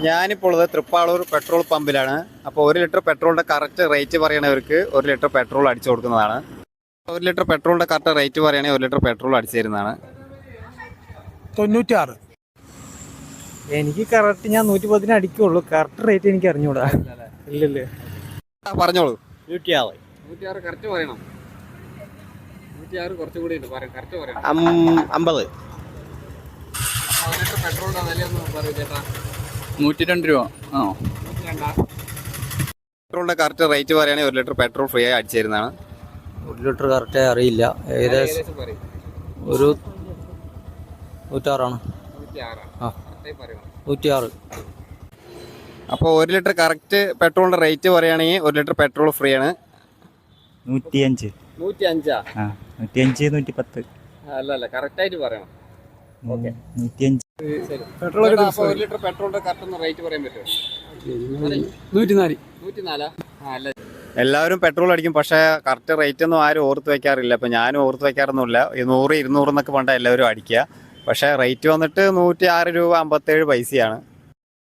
ഞാനിപ്പോൾ ഉള്ളത് തൃപ്പാളൂർ പെട്രോൾ പമ്പിലാണ്. അപ്പോൾ 1 ലിറ്റർ പെട്രോളിൻ്റെ കറക്റ്റ് റേറ്റ് പറയണവർക്ക് 1 ലിറ്റർ പെട്രോൾ അടിച്ചു കൊടുക്കുന്നതാണ്. 1 ലിറ്റർ പെട്രോളിൻ്റെ കറക്റ്റ് റേറ്റ് പറയുകയാണെങ്കിൽ 1 ലിറ്റർ പെട്രോൾ അടിച്ചു തരുന്നതാണ്. 96. എനിക്ക് കറക്റ്റ് ഞാൻ 110 അടിക്കുള്ളൂ. കറക്റ്റ് റേറ്റ് എനിക്ക് അറിഞ്ഞൂടാ. ഇല്ലല്ലേ പറഞ്ഞോളൂ. 106. 106 കറക്റ്റ് പറയണം. 106 കുറച്ചുകൂടി ഉണ്ട്, കറക്റ്റ് പറയണം. 50. 1 ലിറ്റർ പെട്രോളിൻ്റെ വിലയൊന്നും പറയൂ ചേട്ടാ. 102 രൂപ. ആണോ? പെട്രോളിൻ്റെ കറക്റ്റ് റേറ്റ് പറയുകയാണെങ്കിൽ 1 ലിറ്റർ പെട്രോൾ ഫ്രീ ആയി അടിച്ചു തരുന്നതാണ്. 1 ലിറ്റർ കറക്റ്റ് അറിയില്ല. ഏകദേശം ഒരു 106. 106. അപ്പോൾ 1 ലിറ്റർ കറക്റ്റ് പെട്രോളിൻ്റെ റേറ്റ് പറയുകയാണെങ്കിൽ 1 ലിറ്റർ പെട്രോൾ ഫ്രീ ആണ്. 105. 105. 105 110. അല്ല കറക്റ്റായിട്ട് പറയണം. ഓക്കെ 105. പെട്രോൾ 1 ലിറ്റർ പെട്രോളിൻ്റെ കറക്റ്റ് റേറ്റ് പറയാൻ പറ്റുമോ? 104. 104. അല്ല, എല്ലാവരും പെട്രോൾ അടിക്കും, പക്ഷേ കറക്റ്റ് റേറ്റ് ഒന്നും ആരും ഓർത്ത് വെക്കാറില്ല. അപ്പോൾ ഞാനും ഓർത്ത് വെക്കാറൊന്നുമില്ല. 100 200 എന്നൊക്കെ പണ്ടാണ് എല്ലാവരും അടിക്കുക. പക്ഷേ റേറ്റ് വന്നിട്ട് 106 രൂപ 57 പൈസയാണ്.